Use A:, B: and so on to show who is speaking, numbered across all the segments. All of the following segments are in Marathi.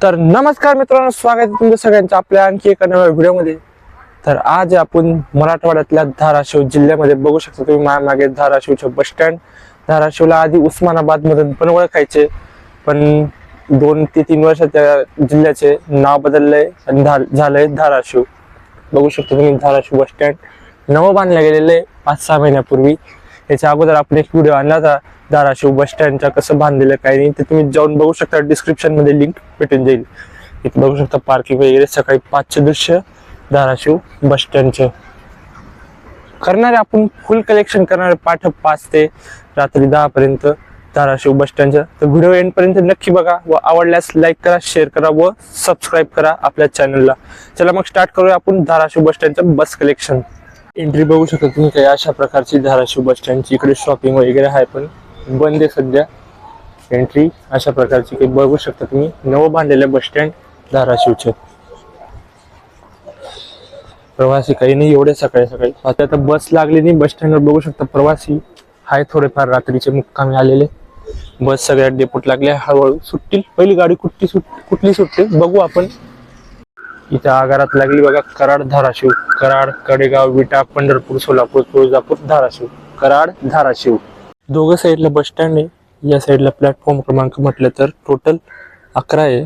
A: तर नमस्कार मित्रांनो, स्वागत आहे तुमच्या सगळ्यांचं आपल्या आणखी एका नव्या व्हिडिओमध्ये. तर आज आपण मराठवाड्यातल्या धाराशिव जिल्ह्यामध्ये बघू शकता तुम्ही मागे धाराशिवचं बस स्टँड. धाराशिवला आधी उस्मानाबाद मधून पण ओळखायचे, पण 2 ते 3 वर्षात त्या जिल्ह्याचे नाव बदललंय आणि झालंय धाराशिव. बघू शकता तुम्ही धाराशिव बस स्टँड नवं बांधलं गेलेलं आहे 5-6 महिन्यापूर्वी. याच्या अगोदर आपण एक व्हिडिओ आणला होता धाराशिव बस स्टँडच्या कसं बांधलेलं काही नाही, ते तुम्ही जाऊन बघू शकता. डिस्क्रिप्शन मध्ये लिंक भेटून जाईल. इथे बघू शकता पार्किंग वगैरे. सकाळी 5चे दृश्य धाराशिव बस स्टँडचे. करणारे आपण फुल कलेक्शन करणारे पाठ 5 ते रात्री 10 पर्यंत धाराशिव बस स्टँडच्या. तर व्हिडिओ एंड पर्यंत नक्की बघा व आवडल्यास लाईक करा, शेअर करा व सबस्क्राईब करा आपल्या चॅनलला. चला मग स्टार्ट करूया आपण धाराशिव बस स्टँडचं बस कलेक्शन. एंट्री बघू शकता तुम्ही काही अशा प्रकारची धाराशिव बस स्टँडची. इकडे शॉपिंग वगैरे आहे पण बंद आहे सध्या. एंट्री अशा प्रकारची काही बघू शकता तुम्ही. नवं बांधलेलं बस स्टँड धाराशिवचे. प्रवासी काही नाही एवढे सकाळी सकाळी. आता बस लागली नाही बस स्टँडवर. बघू शकता प्रवासी हाय थोडेफार रात्रीचे मुक्कामी आलेले. बस सगळ्या डेपोट लागल्या, हळूहळू सुटतील. पहिली गाडी कुठली सुटते बघू आपण. इथे आगारात लागली बघा कराड धाराशिव. कराड, कडेगाव, विटा, पंढरपूर, सोलापूर, तुळजापूर, धाराशिव. कराड, धाराशिव दोघं साईडला बस स्टँड आहे. या साईडला प्लॅटफॉर्म क्रमांक म्हटलं तर टोटल 11 आहे.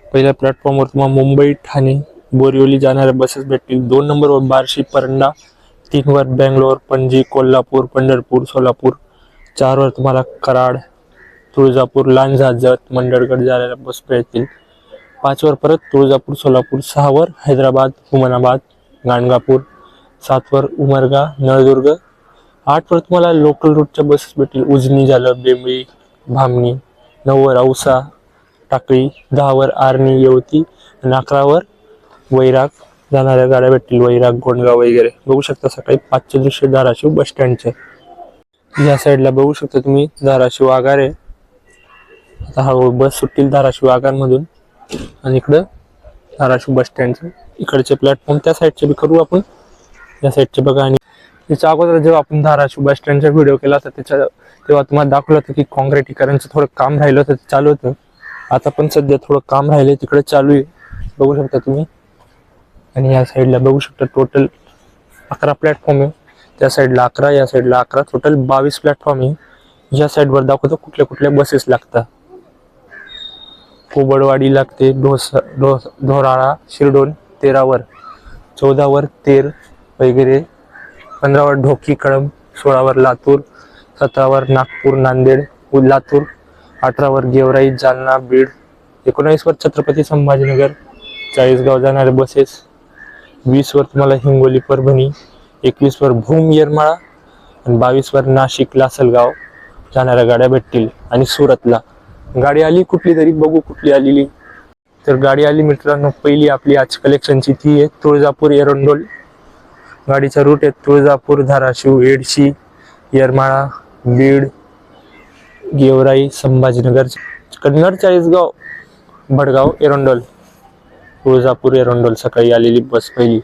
A: पहिल्या प्लॅटफॉर्मवर तुम्हाला मुंबई, ठाणे, बोरिवली जाणाऱ्या बसेस भेटतील. 2 नंबरवर बार्शी, परंडा. 3 वर बेंगलोर, पणजी, कोल्हापूर, पंढरपूर, सोलापूर. 4 वर तुम्हाला कराड, तुळजापूर, लांजाजत, मंडळगड जाणाऱ्या बस भेटतील. 5 वर परत तुळजापूर, सोलापूर. 6 वर हैदराबाद, हुमनाबाद, गाणगापूर. 7 वर उमरगा, नळदुर्ग. 8 वर तुम्हाला लोकल रूटच्या बसेस भेटतील. उजनी झालं, बेंबळी, भामणी. 9 वर औसा, टाकळी. 10 वर आर्णी, येवती. आणि 11 वर वैराग जाणाऱ्या गाड्या भेटतील. वैराग, गोंडगाव वगैरे. बघू शकता सकाळी 5चे दृश्य धाराशिव बस स्टँडचे. या साईडला बघू शकता तुम्ही धाराशिव आगार आहे. आता हळूहळू बस सुटतील धाराशिव आगारमधून. आणि इकडं धाराशिव बस स्टँडचं इकडचे प्लॅटफॉर्म त्या साईडचे बी करू आपण. या साईडचे बघा. आणि त्याच्या अगोदर जेव्हा आपण धाराशिव बस स्टँडचा व्हिडिओ केला होता तेव्हा तुम्हाला दाखवलं होतं की काँक्रिटीकरणचं थोडं काम राहिलं होतं, ते चालू होतं. आता पण सध्या थोडं काम राहिले तिकडे चालू आहे. बघू शकता तुम्ही. आणि या साईडला बघू शकता टोटल 11 प्लॅटफॉर्म आहे. त्या साईडला 11, या साईडला 11, टोटल 22 प्लॅटफॉर्म आहे. या साईडवर दाखवतो कुठल्या कुठल्या बसेस लागतात. कोबडवाडी लागते, ढोराळा, शिरडोन. 13 वर, 14 वर तेर वगैरे. 15 वर ढोकी, कळंब. 16 वर लातूर. 17 वर नागपूर, नांदेड, लातूर. 18 वर गेवराई, जालना, बीड. 19 वर छत्रपती संभाजीनगर, चाळीसगाव जाणारे बसेस. 20 वर तुम्हाला हिंगोली, परभणी. 21 वर भूम, येरमाळा. आणि 22 वर नाशिक, लासलगाव जाणाऱ्या गाड्या भेटतील. आणि सुरतला गाडी आली कुठली तरी बघू कुठली आलेली. तर गाडी आली मित्रांनो पहिली आपली आज कलेक्शनची, ती आहे तुळजापूर एरंडोल. गाडीचा रूट आहे तुळजापूर, धाराशिव, एडशी, येरमाळा, बीड, गेवराई, संभाजीनगर, कन्नड, चाळीसगाव, भडगाव, एरंडोल. तुळजापूर एरंडोल सकाळी आलेली बस पहिली.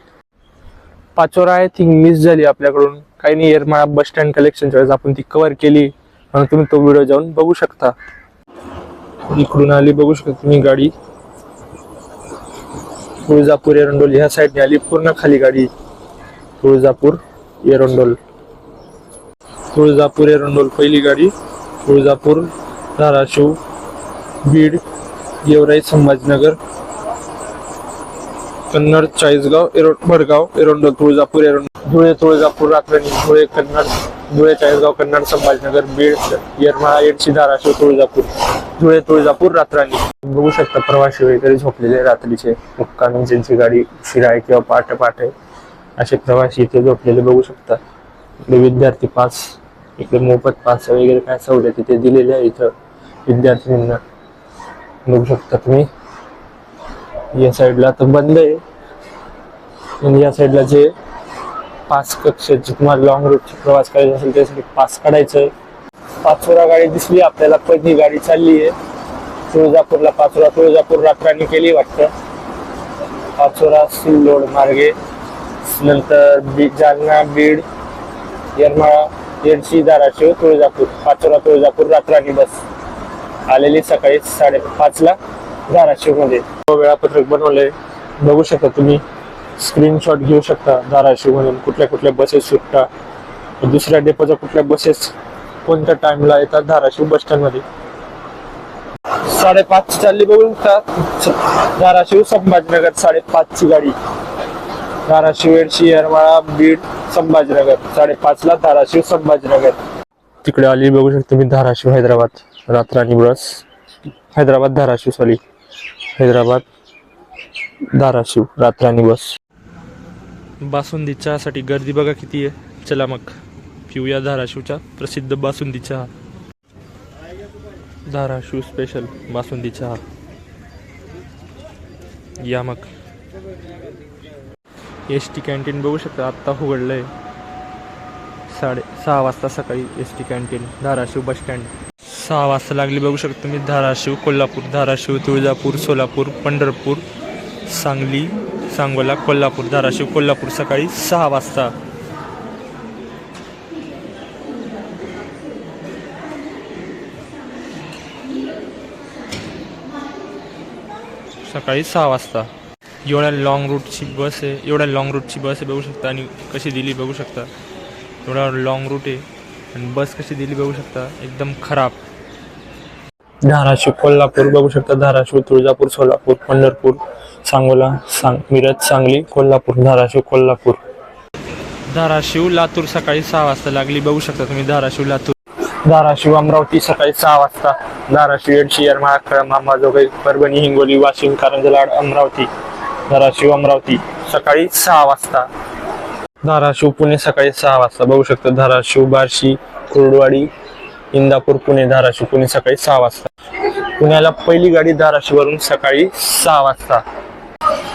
A: 5 वर आय थिंक मिस झाली आपल्याकडून. काही नाही, येरमाळा बस स्टँड कलेक्शनच्या वेळेस आपण ती कव्हर केली म्हणून तुम्ही तो व्हिडिओ जाऊन बघू शकता. इकडून आली बघू शकता तुम्ही गाडी. तुळजापूर एरंडोल ह्या साईडने आली पूर्ण खाली गाडी. तुळजापूर एरंडोल. तुळजापूर एरंडोल पहिली गाडी. तुळजापूर, धाराशिव, बीड, गेवराई, संभाजीनगर, कन्नड, चाळीसगाव, भडगाव, एरंडोल. तुळजापूर एरंडोल. धुळे, तुळजापूर, रात्रणी. धुळे, कन्नड. धुळे, चाळीसगाव, कन्नड, संभाजीनगर, बीड, येरमाळा, एडशी, धाराशिव, तुळजापूर. धुळे, तुळजापूर, रात्राणी. बघू शकता प्रवासी वगैरे झोपलेले रात्रीचे मुक्कामी, ज्यांची गाडी उशिरा आहे किंवा पहाटे आहे असे प्रवासी इथे झोपलेले बघू शकता. इकडे विद्यार्थी पास, इकडे मोफत पास वगैरे काय सवलती ते दिलेले आहे इथं विद्यार्थ्यांना. बघू शकता तुम्ही. या साईडला तर बंद आहे. आणि या साईडला जे पास कक्षाचे तुम्हाला लॉंग रूटचे प्रवास करायचा असेल त्यासाठी पास काढायचंय. 5 वर गाडी दिसली आपल्याला, पहिली गाडी चालली आहे तुळजापूरला. 5 वर तुळजापूर रात्रांनी केली वाटतं. 5 वर सिल्लोड मार्गे. नंतर जालना, बीड, येरमाळा, एडशी, धाराशिव, तुळजापूर. 5 वर तुळजापूर रात्रांनी बस आलेली सकाळी 5:30 ला धाराशिव मध्ये. वेळापत्रक बनवलंय बघू शकता तुम्ही. स्क्रीनशॉट घेऊ शकता धाराशिव मधून कुठल्या कुठल्या बसेस सुटतात, दुसऱ्या डेपोच्या कुठल्या बसेस कोणत्या टाइमला येतात धाराशिव बस स्टँड मध्ये. 5:30 चालली बघू शकता. धाराशिव संभाजीनगर 5:30 ची गाडी. धाराशिव एडशी येरमाळा बीड संभाजीनगर 5:30 ला धाराशिव संभाजीनगर. तिकडे आली बघू शकता तुम्ही धाराशिव हैदराबाद रातराणी बस. हैदराबाद धाराशिव सॉरी हैदराबाद धाराशिव रातराणी बस. बासुंदी चहासाठी गर्दी बघा किती आहे. चला मग पिऊया धाराशिवच्या प्रसिद्ध बासुंदी चहा. धाराशिव स्पेशल बासुंदी चहा. या मग. एस.टी. कॅन्टीन बघू शकता आत्ता उघडलंय 6:30 वाजता सकाळी. ST. Canteen Dharashiv bus stand. 6 वाजता लागली बघू शकता तुम्ही. धाराशिव कोल्हापूर, धाराशिव तुळजापूर, सोलापूर, पंढरपूर, सांगली, सांगोला, कोल्हापूर. धाराशिव कोल्हापूर सकाळी 6 वाजता. सकाळी 6 वाजता. एवढ्या लॉंग रूटची बस आहे, बघू शकता. आणि कशी दिली बघू शकता. एवढा लॉंग रूट आहे आणि बस कशी दिली बघू शकता. एकदम खराब. धाराशिव कोल्हापूर बघू शकता. धाराशिव तुळजापूर, सोलापूर, पंढरपूर, सांगोला, मिरज, सांगली, कोल्हापूर. धाराशिव कोल्हापूर. धाराशिव लातूर सकाळी 6 वाजता लागली बघू शकता तुम्ही. धाराशिव लातूर. धाराशिव अमरावती सकाळी 6 वाजता. धाराशिव एडशी येरमाळा कळंब अंबाजोगाई परभणी हिंगोली वाशिम कारंजा लाड अमरावती. धाराशिव अमरावती सकाळी 6 वाजता. धाराशिव पुणे सकाळी 6 वाजता बघू शकता. धाराशिव बार्शी कुर्डवाडी इंदापूर पुणे. धाराशिव पुणे सकाळी 6 वाजता. पुण्याला पहिली गाडी धाराशिववरून सकाळी 6 वाजता.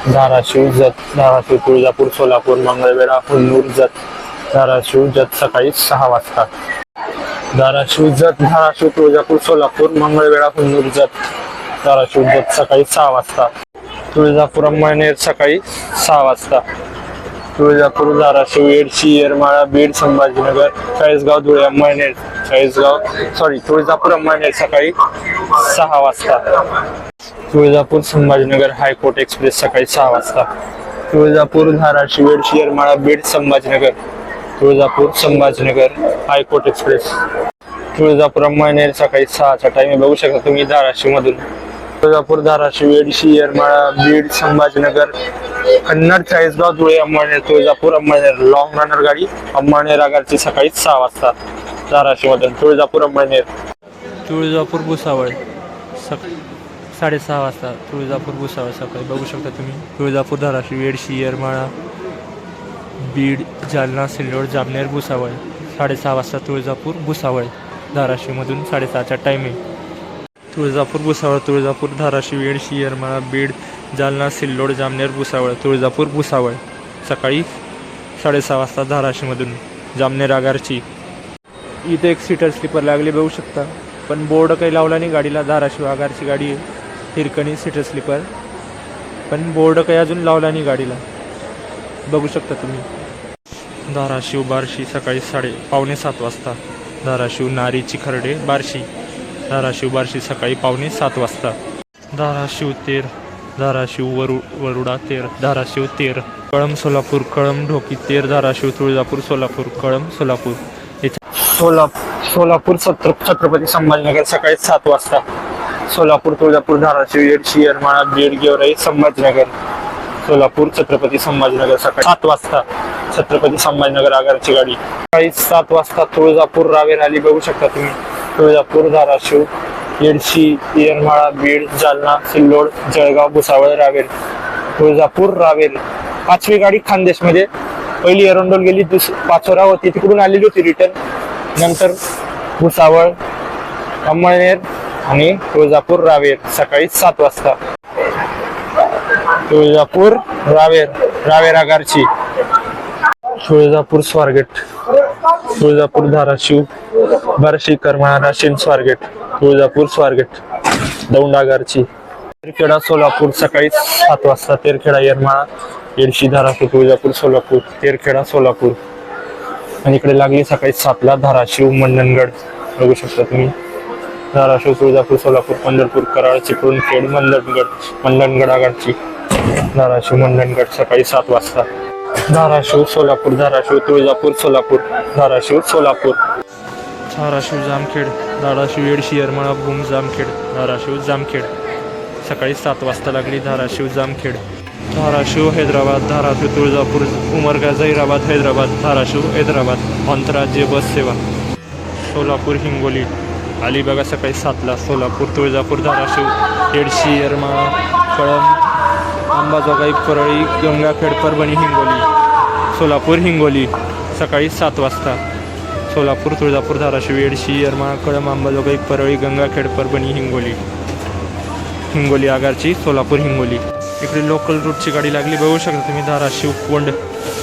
A: धाराशिव जत, धाराशिव तुळजापूर, सोलापूर, मंगळवेढा, हुन्नूर, जत. धाराशिव जत सकाळी 6 वाजता. धाराशिव जत, धाराशिव तुळजापूर, सोलापूर, मंगळवेढा, हुन्नूर, जत. धाराशिव जत सकाळी 6 वाजता. तुळजापूर अंमळनेर सकाळी 6 वाजता. तुळजापूर, धाराशिव, एडशी, येरमाळा, बीड, संभाजीनगर, चाळीसगाव, धुळे, अंमळनेर, तुळजापूर अंमळनेर सकाळी 6 वाजता. तुळजापूर संभाजीनगर हायकोर्ट एक्सप्रेस सकाळी 6 वाजता. तुळजापूर, धाराशिव, एडशी, येरमाळा, बीड, संभाजीनगर, तुळजापूर संभाजीनगर हायकोर्ट एक्सप्रेस. तुळजापूर अंमळनेर सकाळी 6चा टाइम बघू शकता तुम्ही धाराशिव मधून. तुळजापूर, धाराशिव, एडशी, येरमाळा, बीड, संभाजीनगर, कन्नड, चाळीसगाव, धुळे, अंमळनेर, तुळजापूर अंमळनेर लॉंग रनर गाडी अंमळनेर आगारची सकाळी 6 वाजता. धाराशिव मधून तुळजापूर अंमळनेर. तुळजापूर भुसावळ 6:30 वाजता. तुळजापूर भुसावळ सकाळी बघू शकता तुम्ही. तुळजापूर, धाराशिव, एडशी, येरमाळा, बीड, जालना, सिल्लोड, जामनेर, भुसावळ 6:30 वाजता. तुळजापूर भुसावळ धाराशिवमधून 6:30चा टाईम आहे. तुळजापूर भुसावळ, तुळजापूर, धाराशिव, एडशी, येरमाळा, बीड, जालना, सिल्लोड, जामनेर, भुसावळ. तुळजापूर भुसावळ सकाळी 6:30 वाजता. धाराशिवमधून जामनेर आगारची. इथे एक सीटर स्लीपर लागली बघू शकता, पण बोर्ड काही लावला नाही गाडीला. धाराशिव आगारची गाडी आहे, हिरकणी सीटर स्लीपर, पण बोर्ड काही अजून लावला नाही गाडीला बघू शकता तुम्ही. धाराशिव बार्शी सकाळी 6:45 वाजता. धाराशिव नारी चिखर्डे बार्शी. धाराशिव बार्शी सकाळी 6:45 वाजता. धाराशिव तेर, धाराशिव वरुडा तेर, धाराशिव तेर, कळंब सोलापूर, कळंब ढोकी तेर, धाराशिव तुळजापूर सोलापूर, कळंब सोलापूर. सोलापूर छत्रपती संभाजीनगर सकाळी 7 वाजता. सोलापूर, तुळजापूर, धाराशिव, एडशी, येरमाळा, बीड, गेवराई, संभाजीनगर. सोलापूर, छत्रपती संभाजीनगर सकाळी 7 वाजता. छत्रपती संभाजीनगर आगारची गाडी सकाळी 7 वाजता. तुळजापूर रावेर आली बघू शकता तुम्ही. तुळजापूर, धाराशिव, एडशी, येरमाळा, बीड, जालना, सिल्लोड, जळगाव, भुसावळ, रावेर. तुळजापूर रावेर 5वी गाडी खानदेशमध्ये. पहिली एरंडोल गेली, 5वी होती तिकडून आलेली होती रिटर्न. नंतर भुसावळ, अंमळनेर आणि तुळजापूर रावेर सकाळी 7 वाजता. तुळजापूर रावेर, रावेर आगारची. तुळजापूर स्वारगेट, तुळजापूर, धाराशिव, बार्शी, करमाळा, राशीन, स्वारगेट. तुळजापूर स्वारगेट दौंड आगारची. तेरखेडा सोलापूर सकाळी 7 वाजता. तेरखेडा, येरमाळा, एडशी, धाराशिव, तुळजापूर, सोलापूर, तेरखेडा, सोलापूर. आणि इकडे लागली सकाळी 7ला धाराशिव मंडणगड बघू शकता तुम्ही. धाराशिव, तुळजापूर, सोलापूर, पंढरपूर, कराड, चिपळूण, खेड, मंडणगड आगारची. धाराशिव, मंडणगड सकाळी 7 वाजता. धाराशिव, सोलापूर, धाराशिव, तुळजापूर, सोलापूर, धाराशिव, सोलापूर. धाराशिव, जामखेड, धाराशिव, येडशी, येरमाळा, भूम, जामखेड, धाराशिव, जामखेड सकाळी 7 वाजता लागली. धाराशिव, जामखेड. धाराशिव, हैदराबाद, धाराशिव, तुळजापूर, उमरगा, जहिराबाद, हैदराबाद, धाराशिव, हैदराबाद आंतरराज्य बस सेवा. सोलापूर, हिंगोली आली बघा सकाळी 7ला. सोलापूर, तुळजापूर, धाराशिव, येडशी, येरमाळा, कळंब, अंबाजोगाई, परळी, गंगाखेड, परभणी, हिंगोली. सोलापूर, हिंगोली सकाळी 7 वाजता. सोलापूर, तुळजापूर, धाराशिव, येडशी, येरमाळा, कळंब, अंबाजोगाई, परळी, गंगाखेड, परभणी, हिंगोली. हिंगोली आगारची. सोलापूर, हिंगोली. इकडे लोकल रूटची गाडी लागली बघू शकता तुम्ही. धाराशिव, कोंड,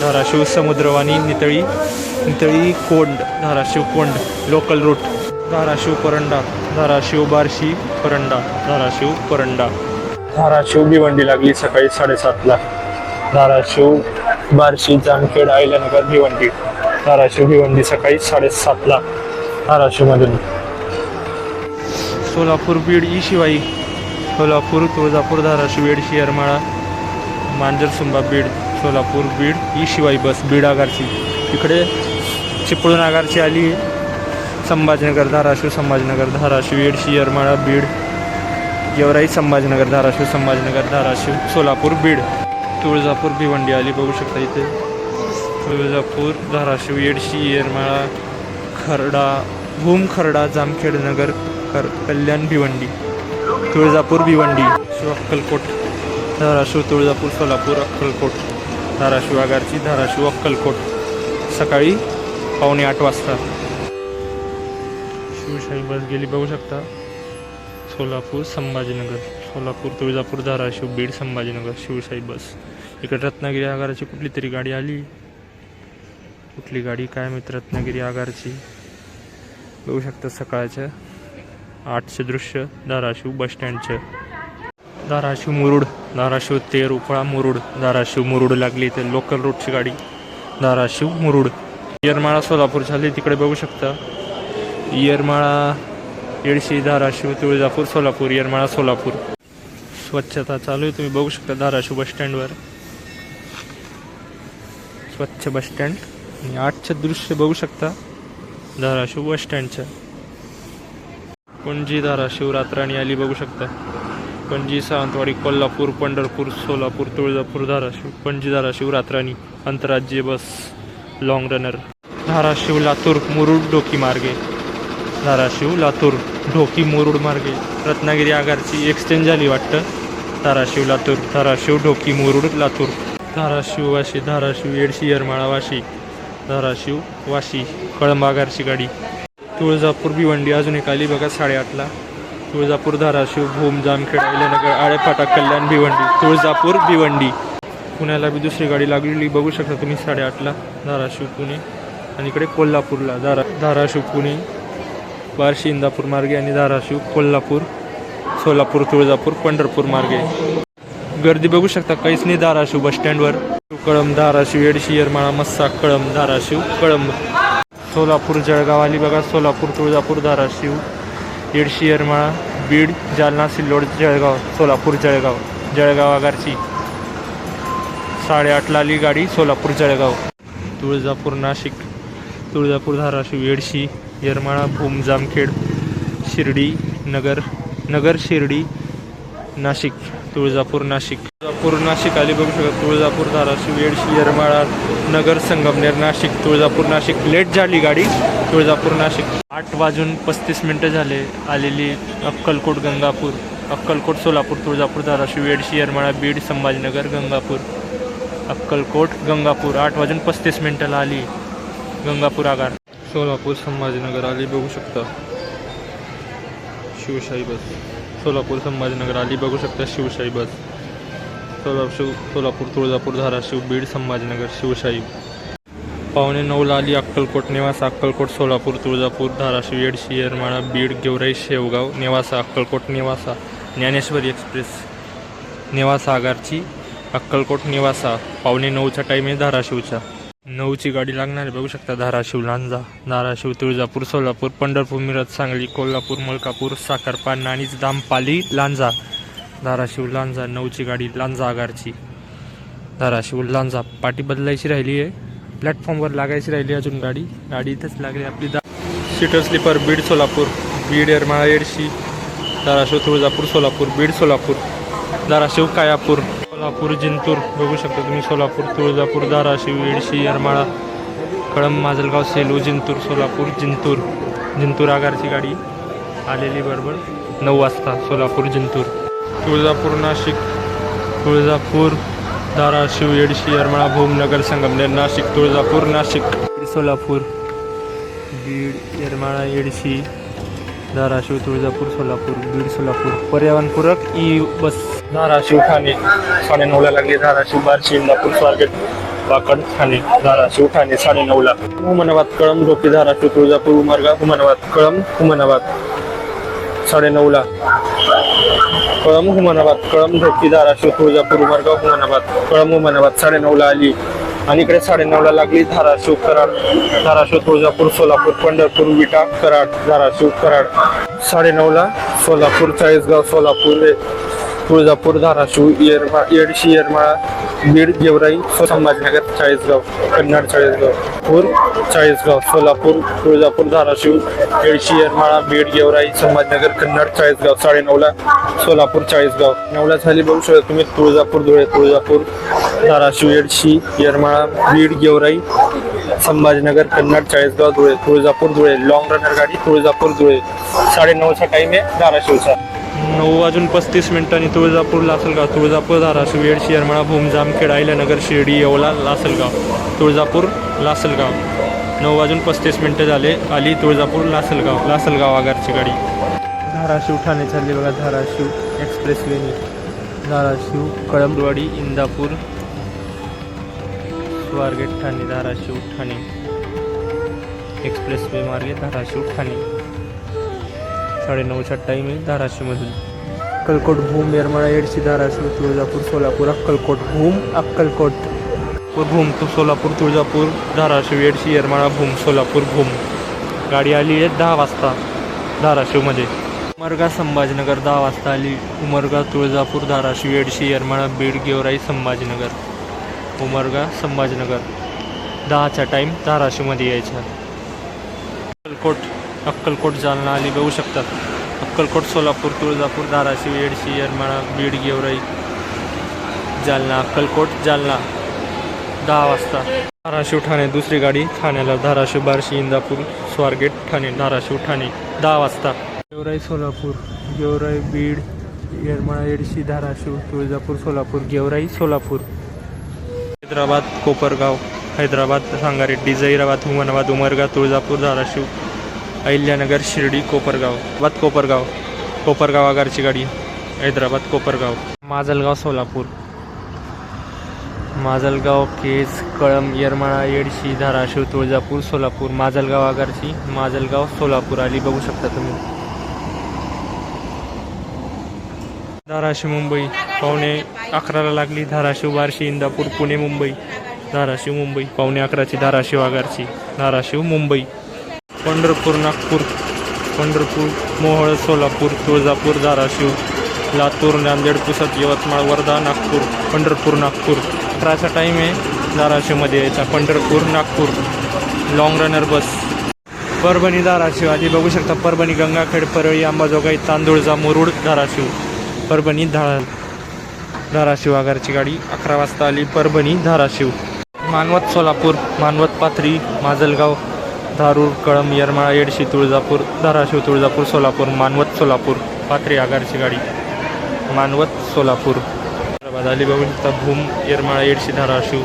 A: धाराशिव, समुद्रवाणी, नितळी, कोंड, धाराशिव, कोंड लोकल रूट. धाराशिव, परंडा, धाराशिव, बार्शी, परंडा, धाराशिव, परंडा. धाराशिव, भिवंडी लागली सकाळी 7:30ला. धाराशिव, बार्शी, जामखेड, आयल्यानगर, भिवंडी. धाराशिव, भिवंडी सकाळी 7:30ला. धाराशिवमधून. सोलापूर, बीड, ई शिवाई, सोलापूर, तुळजापूर, धाराशिव, येडशी, येरमाळा, मांजरसुंबा, बीड. सोलापूर, बीड, ई शिवाई बस बीड आगारची. इकडे चिपळूण आगारची आली. संभाजीनगर, धाराशिव, संभाजीनगर, धाराशिव, येडशी, येरमाळा, बीड, गेवराई, संभाजीनगर, धाराशिव, संभाजीनगर, धाराशिव, सोलापूर, बीड. तुळजापूर, भिवंडी आली बघू शकता इथे. तुळजापूर, धाराशिव, येडशी, येरमाळा, खर्डा, भूम, खर्डा, जामखेड, नगर, कल्याण, भिवंडी. तुळजापूर, भिवंडी, अक्कलकोट, धाराशिव, तुळजापूर, सोलापूर, अक्कलकोट, धाराशिव आगारची. धाराशिव, अक्कलकोट सकाळी 7:45 वाजता. शिवशाही बस गेली बघू शकता. सोलापूर, संभाजीनगर, सोलापूर, तुळजापूर, धाराशिव, बीड, संभाजीनगर शिवशाही बस. इकडे रत्नागिरी आगाराची कुठली तरी गाडी आली. कुठली गाडी काय माहित. रत्नागिरी आगारची बघू शकता. सकाळच्या 8चे दृश्य धाराशिव बसस्टँडचं. धाराशिव, मुरुड, धाराशिव, तेर, उपळा, मुरुड, धाराशिव, मुरुड लागली इथे लोकल रूटची गाडी. धाराशिव, मुरुड. येरमाळा, सोलापूर झाली तिकडे बघू शकता. येरमाळा, येडशी, धाराशिव, तुळजापूर, सोलापूर, येरमाळा, सोलापूर. स्वच्छता चालू आहे तुम्ही बघू शकता. धाराशिव बसस्टँडवर स्वच्छ बसस्टँड. आणि 8चं दृश्य बघू शकता धाराशिव बसस्टँडचं. पणजी, धाराशिव, रात्राणी आली बघू शकता. पणजी, सावंतवाडी, कोल्हापूर, पंढरपूर, सोलापूर, तुळजापूर, धाराशिव, पणजी, धाराशिव, रात्राणी आंतरराज्य बस लॉंग रनर. धाराशिव, लातूर, मुरुड, ढोकी मार्गे. धाराशिव, लातूर, ढोकी, मुरुड मार्गे. रत्नागिरी आगारची एक्सचेंज झाली वाटतं. धाराशिव, लातूर, धाराशिव, ढोकी, मुरुड, लातूर. धाराशिव, वाशी, धाराशिव, येडशी, येरमाळा, वाशी, धाराशिव, वाशी, कळंब आगारची गाडी. तुळजापूर, भिवंडी अजून एक आली बघा 8:30ला. तुळजापूर, धाराशिव, भूम, जामखेड, आयल्यानगर, आळेफाटा, कल्याण, भिवंडी. तुळजापूर, भिवंडी. पुण्याला बी दुसरी गाडी लागलेली बघू शकता तुम्ही 8:30ला. धाराशिव, पुणे. आणि इकडे कोल्हापूरला धाराशिव, पुणे, बार्शी, इंदापूर मार्गे आणि धाराशिव, कोल्हापूर, सोलापूर, तुळजापूर, पंढरपूर मार्गे. गर्दी बघू शकता काहीच नाही धाराशिव बसस्टँडवर. कळंब, धाराशिव, येडशी, येरमाळा, मस्सा, कळंब, धाराशिव, कळंब. सोलापूर, जळगाव आली बघा. सोलापूर, तुळजापूर, धाराशिव, येडशी, येरमाळा, बीड, जालना, सिल्लोड, जळगाव, सोलापूर, जळगाव आगारची. 8:30ला आली गाडी. सोलापूर, जळगाव. तुळजापूर, नाशिक, तुळजापूर, धाराशिव, येडशी, येरमाळा, भूम, जामखेड, शिर्डी, नगर, शिर्डी, नाशिक. तुळजापूर, नाशिक. तुळजापूर, नाशिक आली बघू शकता. तुळजापूर, धाराशिव, येडशी, येरमाळा, नगर, संगमनेर, नाशिक. तुळजापूर, नाशिक लेट झाली गाडी. तुळजापूर, नाशिक 8:35 झाले. आलेली अक्कलकोट, गंगापूर, अक्कलकोट, सोलापूर, तुळजापूर, धाराशिव, येडशी, येरमाळा, बीड, संभाजीनगर, गंगापूर. अक्कलकोट, गंगापूर 8:35 आली. गंगापूर आगार. सोलापूर, संभाजीनगर आली बघू शकता. शिवशाही बस. सोलापूर, संभाजीनगर आली बघू शकता. शिवशाही बस. सोलापूर, तुळजापूर, धाराशिव, बीड, संभाजीनगर, शिवशाही. 8:45 आली अक्कलकोट, नेवासा, अक्कलकोट, सोलापूर, तुळजापूर, धाराशिव, येडशी, येरमाळा, बीड, गेवराई, शेवगाव, नेवासा, अक्कलकोट, नेवासा. ज्ञानेश्वरी एक्सप्रेस नेवासा आगारची. अक्कलकोट, नेवासा 8:45 टाईम आहे धाराशिवचा. 9ची गाडी लागणार आहे, बघू शकता. धाराशिव लांजा, धाराशिव तुळजापूर सोलापूर पंढरपूर मिरज सांगली कोल्हापूर मलकापूर साखरपा नाणीज दामपाली लांजा. धाराशिव लांजा 9ची गाडी लांजा आगारची. धाराशिव लांजा पाटी बदलायची राहिली आहे, प्लॅटफॉर्मवर लागायची राहिली अजून गाडी. गाडी इथंच लागली आपली. सीटर स्लीपर बीड सोलापूर, बीड येरमाळा येडशी, धाराशिव तुळजापूर सोलापूर, बीड सोलापूर, धाराशिव कायापूर सोलापूर जिंतूर, बघू शकता तुम्ही. सोलापूर तुळजापूर धाराशिव येडशी येरमाळा कळंब माजलगाव सेलू जिंतूर सोलापूर जिंतूर. जिंतूर आगारची गाडी आलेली बरोबर 9 वाजता. सोलापूर जिंतूर, तुळजापूर नाशिक, तुळजापूर धाराशिव येडशी येरमाळा भूम नगर संगमनेर नाशिक तुळजापूर नाशिक. सोलापूर बीड येरमाळा येडशी धाराशिव तुळजापूर सोलापूर बीड सोलापूर. पर्यावरणपूरक ई बस. धाराशिव ठाणे 9:30 लागली. धाराशिव बार्शी इंदापूर स्वारगेट वाकड ठाणे. धाराशिव ठाणे 9:30. हुमनाबाद कळंब ढोकी धाराशिव तुळजापूर उमरगा हुमनाबाद कळंब हुमनाबाद 9:30. कळंब हुमनाबाद कळंब ढोकी धाराशिव तुळजापूर उमरगा हुमनाबाद कळंब हुमनाबाद 9:30 आली. आणि इकडे 9:30 लागली. धाराशिव कराड, धाराशिव तुळजापूर सोलापूर पंढरपूर विटा कराड, धाराशिव कराड 9:30. सोलापूर चाळीसगाव सोलापूर तुळजापूर धाराशिव येडशी येरमाळा बीड गेवराई संभाजीनगर चाळीसगाव कन्नड चाळीसगाव चाळीसगाव सोलापूर तुळजापूर धाराशिव येडशी येरमाळा बीड गेवराई संभाजीनगर कन्नड चाळीसगाव 9:30. सोलापूर चाळीसगाव 9ला झाली. बघू शकता तुम्ही. तुळजापूर धुळे, तुळजापूर धाराशिव येडशी येरमाळा बीड गेवराई संभाजीनगर कन्नड चाळीसगाव धुळे. तुळजापूर धुळे लॉंग रनर गाडी तुळजापूर धुळे 9:30चा टाइम आहे धाराशिवचा. 9:35 तुळजापूर लासलगाव, तुळजापूर धाराशिव येडशी येरमाळा भूम जामखेड आयल्यानगर शिर्डी येवला लासलगाव. तुळजापूर लासलगाव 9:35 झाले. आली तुळजापूर लासलगाव, लासलगाव आगारची गाडी. धाराशिव ठाणे चालली बघा. धाराशिव एक्सप्रेसवेने धाराशिव कळंबवाडी इंदापूर स्वारगेट ठाणे. धाराशिव ठाणे एक्सप्रेसवे मार्गे धाराशिव ठाणे 9:30चा टाईम आहे धाराशिवमधून. अक्कलकोट भूम येरमाळा येडशी धाराशिव तुळजापूर सोलापूर अक्कलकोट भूम अक्कलकोट भूम तो सोलापूर तुळजापूर धाराशिव येडशी येरमाळा भूम सोलापूर भूम. गाडी आली आहे 10 वाजता धाराशिवमध्ये. उमरगा संभाजीनगर 10 वाजता आली. उमरगा तुळजापूर धाराशिव येडशी येरमाळा बीड गेवराई संभाजीनगर. उमरगा संभाजीनगर 10चा टाईम धाराशिवमध्ये यायचा. अक्कलकोट जालना आली, बघू शकतात. अक्कलकोट सोलापूर तुळजापूर धाराशिव येडशी येरमाळा बीड गेवराई जालना. अक्कलकोट जालना 10 वाजता. धाराशिव ठाणे दुसरी गाडी ठाण्याला. धाराशिव बार्शी इंदापूर स्वारगेट ठाणे. धाराशिव ठाणे 10 वाजता. गेवराई सोलापूर, गेवराई बीड येरमाळा येडशी धाराशिव तुळजापूर सोलापूर गेवराई सोलापूर. हैदराबाद कोपरगाव, हैदराबाद सांगारेड्डी जैराबाद हुमनाबाद उमरगा तुळजापूर धाराशिव अहिल्यानगर शिर्डी कोपरगाव कोपरगाव आगारची गाडी. हैदराबाद कोपरगाव. माजलगाव सोलापूर, माजलगाव केज कळंब येरमाळा येडशी धाराशिव तुळजापूर सोलापूर. माजलगाव आगारची माजलगाव सोलापूर आली, बघू शकता तुम्ही. धाराशिव मुंबई 9:45 लागली. धाराशिव बार्शी इंदापूर पुणे मुंबई. धाराशिव मुंबई 9:45ची धाराशिव आगारची. धाराशिव मुंबई. पंढरपूर नागपूर, पंढरपूर मोहोळ सोलापूर तुळजापूर धाराशिव लातूर नांदेड पुसद यवतमाळ वर्धा नागपूर. पंढरपूर नागपूर 11चा टाईम आहे धाराशिवमध्ये यायचा. पंढरपूर नागपूर लॉंग रनर बस. परभणी धाराशिव आधी, बघू शकता. परभणी गंगाखेड परळी अंबाजोगाई तांदूळजा मुरुड धाराशिव. परभणी धाराशिव आगारची गाडी 11 वाजता आली. परभणी धाराशिव. मानवत सोलापूर, मानवत पाथरी माजलगाव धारूर कळंब येरमाळा येडशी तुळजापूर धाराशिव तुळजापूर सोलापूर. मानवत सोलापूर पाथरी आगारची गाडी. मानवत सोलापूर. हैदराबाद आली, बघू शकता. भूम येरमाळा येडशी धाराशिव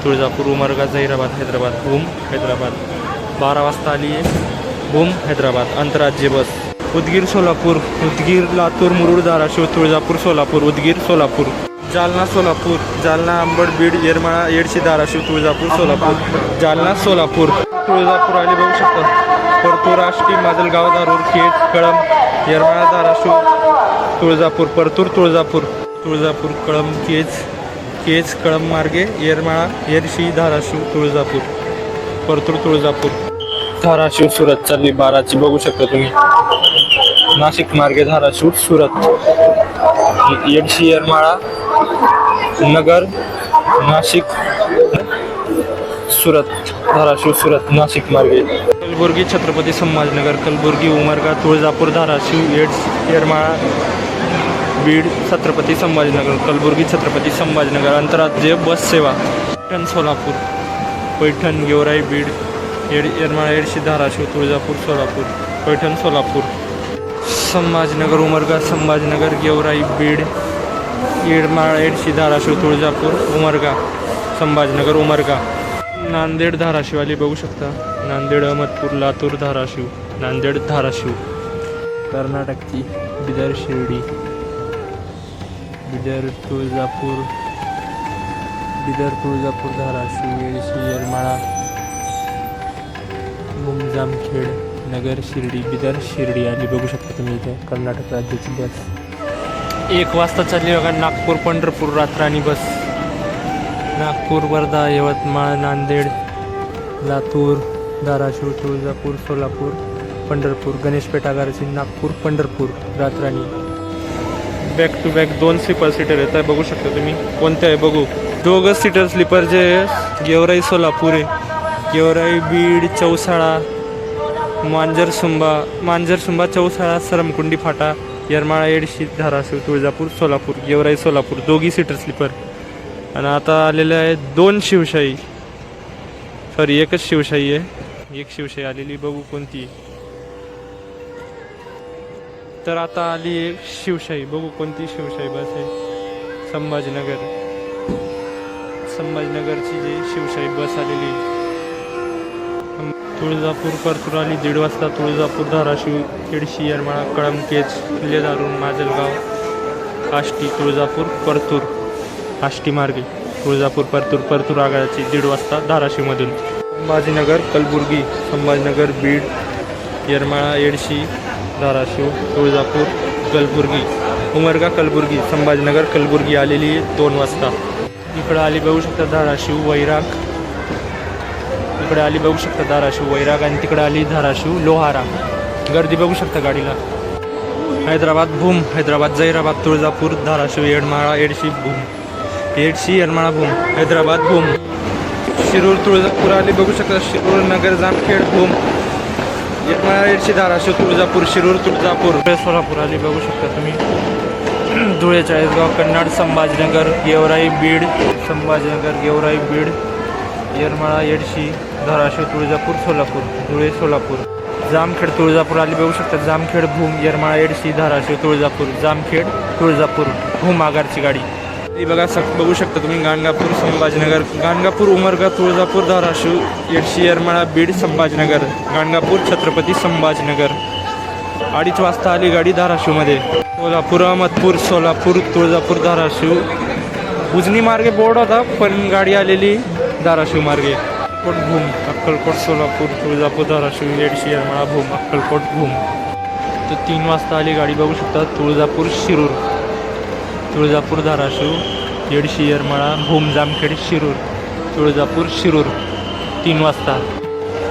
A: तुळजापूर उमरगा जैराबाद हैदराबाद. भूम हैदराबाद 12 वाजता आली आहे. भूम हैदराबाद आंतरराज्य बस. उदगीर सोलापूर, उदगीर लातूर मुरुड धाराशिव तुळजापूर सोलापूर. उदगीर सोलापूर. जालना सोलापूर, जालना अंबड बीड येरमाळा येडशी धाराशिव तुळजापूर सोलापूर. जालना सोलापूर. तुळजापूर आली, बघू शकता. परतूर आष्टी माजलगाव धारूर केज कळंब येरमाळा धाराशिव तुळजापूर. परतूर तुळजापूर, तुळजापूर कळंब केज केज कळंब मार्गे येरमाळा येरशी धाराशिव तुळजापूर परतूर तुळजापूर धाराशिव सुरत चालली 12ची बघू शकता तुम्ही. नाशिक मार्गे धाराशिव सुरत येडशी येरमाळा नगर नाशिक सुरत धाराशिव सुरत नाशिक मार्गे कलबुर्गी छत्रपती संभाजीनगर कलबुर्गी उमरगा तुळजापूर धाराशिव येरमाळा बीड छत्रपती संभाजीनगर कलबुर्गी छत्रपती संभाजीनगर आंतरराज्य बस सेवा पैठण सोलापूर पैठण गेवराई बीड येरमाळा येडशी धाराशिव तुळजापूर सोलापूर पैठण सोलापूर संभाजीनगर उमरगा संभाजीनगर गेवराई बीड येरमाळा येडशी धाराशिव तुळजापूर उमरगा संभाजीनगर उमरगा नांदेड धाराशिव आली बघू शकता. नांदेड अहमदपूर लातूर धाराशिव नांदेड धाराशिव कर्नाटकची बिदर शिर्डी बिदर तुळजापूर धाराशिव येडशी येरमाळा मुंजामखेड नगर शिर्डी बिदर शिर्डी आली बघू शकता तुम्ही इथे कर्नाटक राज्याची बस. 1 वाजता चालली बघा नागपूर पंढरपूर रात्राणी बस. नागपूर वर्धा यवतमाळ नांदेड लातूर धाराशिव तुळजापूर सोलापूर पंढरपूर गणेशपेठ आगाराची नागपूर पंढरपूर रात्राणी back to back 2 sleeper seater येत आहे बघू शकता तुम्ही. कोणते आहे बघू. दोघं सीटर स्लीपर जे गेवराई सोलापूर आहे गेवराई बीड चौसाळा मांजरसुंबा चौसाळा सरमकुंडी फाटा येरमाळा येडशी धाराशिव तुळजापूर सोलापूर गेवराई सोलापूर दोघी सीटर स्लीपर. आणि आता आलेले आहे 2 शिवशाही सॉरी एकच शिवशाही आहे. एक शिवशाही आलेली बघू कोणती. तर आता आली एक शिवशाही बघू कोणती शिवशाही बस आहे. संभाजीनगरची जी शिवशाही बस आलेली. तुळजापूर परतूर आली 1:30 वाजता. तुळजापूर धाराशिव येडशी येरमाळा कळंब केज किल्ले दारुण माजलगाव आष्टी तुळजापूर परतूर आष्टी मार्गे तुळजापूर परतूर आगाराची 1:30 वाजता धाराशिवमधून. संभाजीनगर कलबुर्गी संभाजीनगर बीड येरमाळा येडशी धाराशिव तुळजापूर कलबुर्गी उमरगा कलबुर्गी संभाजीनगर कलबुर्गी आलेली 2 वाजता. इकडं आली बघू शकता धाराशिव वैराग इकडे आली बघू शकता धाराशिव वैराग आणि तिकडे आली धाराशिव लोहारा. गर्दी बघू शकता गाडीला. हैदराबाद भूम हैदराबाद जैराबाद तुळजापूर धाराशिव येरमाळा येडशी भूम येडशी येरमाळा भूम हैदराबाद भूम. शिरूर तुळजापूर आली बघू शकता. शिरूर नगर जामखेड भूम येरमाळा येडशी धाराशिव तुळजापूर शिरूर तुळजापूर सोलापूर आली बघू शकता तुम्ही. धुळे चाळीसगाव कन्नड संभाजीनगर गेवराई बीड संभाजीनगर गेवराई बीड येरमाळा येडशी धाराशिव तुळजापूर सोलापूर धुळे सोलापूर. जामखेड तुळजापूर आली बघू शकता. जामखेड भूम येरमाळा येडशी धाराशिव तुळजापूर जामखेड तुळजापूर भूम आगारची गाडी ती बघा बघू शकता तुम्ही. गाणगापूर संभाजीनगर गाणगापूर उमरगा तुळजापूर धाराशिव येडशी येरमाळा बीड संभाजीनगर गाणगापूर छत्रपती संभाजीनगर 2:30 वाजता आली गाडी धाराशिवमध्ये. सोलापूर अहमदपूर सोलापूर तुळजापूर धाराशिव उजनी मार्गे बोर्ड होता पण गाडी आलेली धाराशिव मार्गे. अक्कलकोट भूम अक्कलकोट सोलापूर तुळजापूर धाराशिव येडशी येरमाळा भूम अक्कलकोट भूम. तर 3 वाजता आली गाडी बघू शकता. तुळजापूर शिरूर तुळजापूर धाराशिव येडशी येरमाळा भूम जामखेड शिरूर तुळजापूर शिरूर 3 वाजता.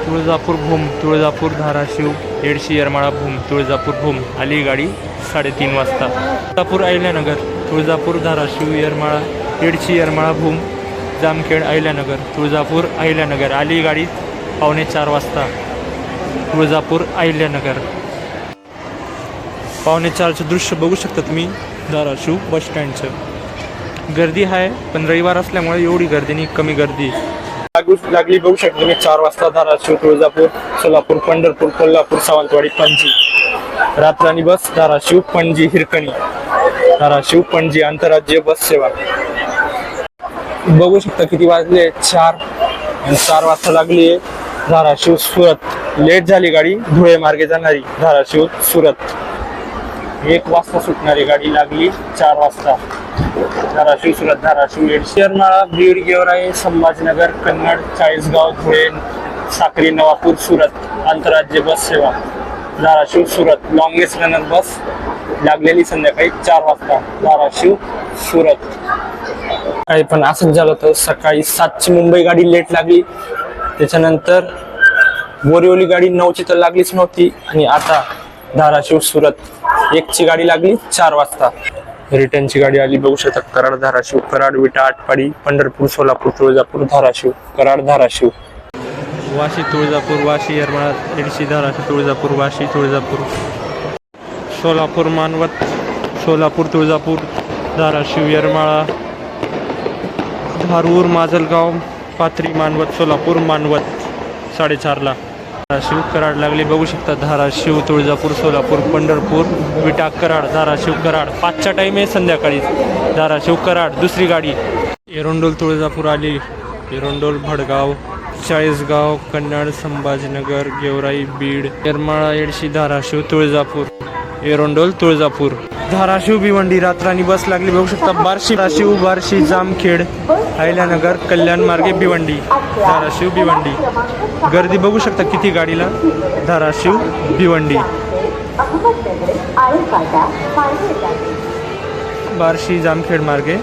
A: तुळजापूर भूम तुळजापूर धाराशिव येडशी येरमाळा भूम तुळजापूर भूम आली गाडी 3:30 वाजता. तुळजापूर अहिल्यानगर तुळजापूर धाराशिव येरमाळा येडशी येरमाळा भूम जामखेड अहिल्यानगर तुळजापूर अहिल्यानगर आली गाडी 3:45 वाजता. तुळजापूर अहिल्यानगर 3:45चं दृश्य बघू शकता तुम्ही धाराशिव बस स्टँडचं. गर्दी आहे पण रविवार असल्यामुळे एवढी गर्दी नाही कमी गर्दी लागली बघू शकता तुम्ही. 4 वाजता धाराशिव तुळजापूर सोलापूर पंढरपूर कोल्हापूर सावंतवाडी पणजी रात्राणी बस धाराशिव पणजी हिरकणी धाराशिव पणजी आंतरराज्य बस सेवा बघू शकता किती वाजले 4 आणि 4 वाजता लागली आहे धाराशिव सुरत. लेट झाली गाडी धुळे मार्गे जाणारी धाराशिव सुरत 1 वाजता सुटणारी गाडी लागली 4 वाजता. धाराशिव सुरत धाराशिव येडशी येरमाळा बीड गेवराई संभाजीनगर कन्नड चाळीसगाव धुळे साक्री नवापूर सुरत आंतरराज्य बस सेवा धाराशिव सुरत लॉंगेस्ट रनर बस लागलेली संध्याकाळी 4 वाजता धाराशिव सुरत. काही पण असंच झालं होतं. सकाळी 7ची मुंबई गाडी लेट लागली, त्याच्यानंतर बोरिवली गाडी 9ची तर लागलीच नव्हती, आणि आता धाराशिव सुरत 1ची गाडी लागली 4 वाजता. रिटर्नची गाडी आली, बघू शकता. कराड धाराशिव, कराड विटा आटपाडी, पंढरपूर सोलापूर तुळजापूर धाराशिव, कराड धाराशिव,
B: वाशी तुळजापूर, वाशी येरमाळा एडशी धाराशिव तुळजापूर, वाशी तुळजापूर, सोलापूर मानवत, सोलापूर तुळजापूर धाराशिव येरमाळा, धारूर माजलगाव पाथरी मानवत सोलापूर मानवत 4:30ला. धाराशिव कराड लागली, बघू शकता. धाराशिव तुळजापूर सोलापूर पंढरपूर विटा कराड, धाराशिव कराड 5चा टाईम आहे संध्याकाळी. धाराशिव कराड दुसरी गाडी. एरोंडोल तुळजापूर आली, एरोंडोल भडगाव चाळीसगाव कन्नड संभाजीनगर गेवराई बीड येरमाळा एडशी धाराशिव तुळजापूर, एरोंडोल तुळजापूर. धाराशिव भिवंडी रात्रानी बस लागली, बघू शकता. बार्शी धाराशिव बार्शी जामखेड अहिल्यानगर कल्याण मार्गे भिवंडी, धाराशिव भिवंडी. गर्दी बघू शकता किती गाडीला. धाराशिव भिवंडी, बार्शी जामखेड मार्गे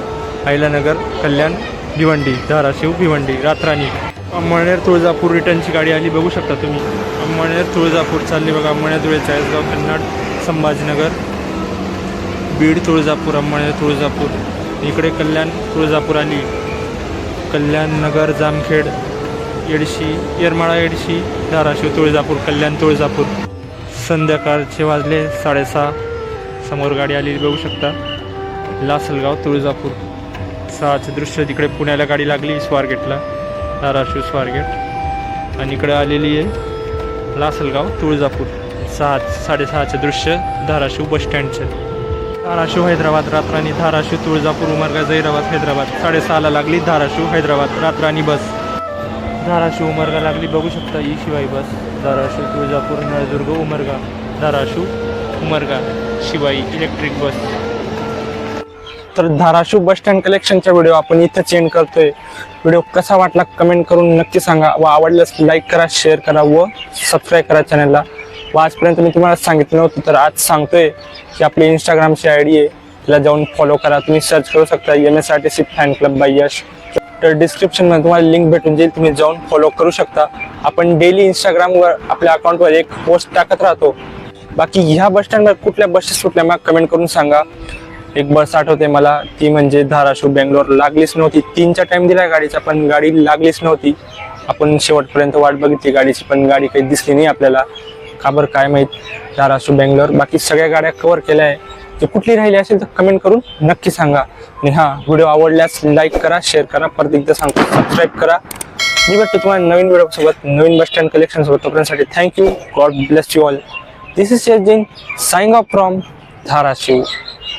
B: अहिल्यानगर कल्याण भिवंडी, धाराशिव भिवंडी रात्रानी. अंमळनेर तुळजापूर रिटर्नची गाडी आली, बघू शकता तुम्ही. अंमळनेर तुळजापूर चालली बघा. अंमळनेर धुळे चाळीसगाव कन्नड संभाजीनगर बीड तुळजापूर, अंमळनेर तुळजापूर. इकडे कल्याण तुळजापूर आली, कल्याण नगर जामखेड एडशी येरमाळा एडशी धाराशिव तुळजापूर, कल्याण तुळजापूर. संध्याकाळचे वाजले 6:30. समोर गाडी आली बघू शकता. लासलगाव तुळजापूर 6चं दृश्य. तिकडे पुण्याला गाडी लागली स्वारगेटला, धाराशिव स्वारगेट. आणि इकडे आलेली आहे लासलगाव तुळजापूर 6:30चं दृश्य धाराशिव बसस्टँडचे. धाराशिव हैदराबाद रात्रानी, धाराशिव तुळजापूर उमरगा जैराबाद हैदराबाद 6:30ला लागली. धाराशिव हैदराबाद रात्रानी बस. धाराशिव उमरगा लागली, बघू शकता. E Shivai bus. Dharashiv Tuljapur Naldurg Umarga, Dharashiv Umarga Shivai electric bus.
A: तर धाराशिव बस स्टँड कलेक्शनचा व्हिडिओ आपण इथंच एंड करतोय. व्हिडिओ कसा वाटला कमेंट करून नक्की सांगा, व आवडल्यास लाईक करा, शेअर करा व सबस्क्राईब करा चॅनलला. व आजपर्यंत मी तुम्हाला सांगितलं नव्हतं तर आज सांगतोय की आपली इंस्टाग्रामची आयडी आहे, तिला जाऊन फॉलो करा. तुम्ही सर्च करू शकता MSRTC फॅन क्लब बाय यश. तर डिस्क्रिप्शनमध्ये तुम्हाला लिंक भेटून जाईल, तुम्ही जाऊन फॉलो करू शकता. आपण डेली इंस्टाग्रामवर आपल्या अकाउंटवर एक पोस्ट टाकत राहतो. बाकी ह्या बस स्टँडवर कुठल्या बसेस सुटल्या मग कमेंट करून सांगा. एक बस आठवते मला, ती म्हणजे धाराशिव बेंगलोर. लागलीच नव्हती. 3चा टाइम दिला गाडीचा, पण गाडी लागलीच नव्हती. आपण शेवटपर्यंत वाट बघितली गाडीची, पण गाडी काही दिसली नाही आपल्याला. का बरं काय माहीत. धाराशिव बेंगलोर बाकी सगळ्या गाड्या कव्हर केल्या आहे. जे कुठली राहिली असेल तर कमेंट करून नक्की सांगा. आणि हां, व्हिडिओ आवडल्यास लाईक करा, शेअर करा. परत एकदा सांगतो सबस्क्राईब करा. मी भेटतो तुम्हाला नवीन व्हिडिओ सोबत, नवीन बस स्टँड कलेक्शन सोबत. तोपर्यंतसाठी thank you. God bless you all. This is Jain signing off from Dharashiv.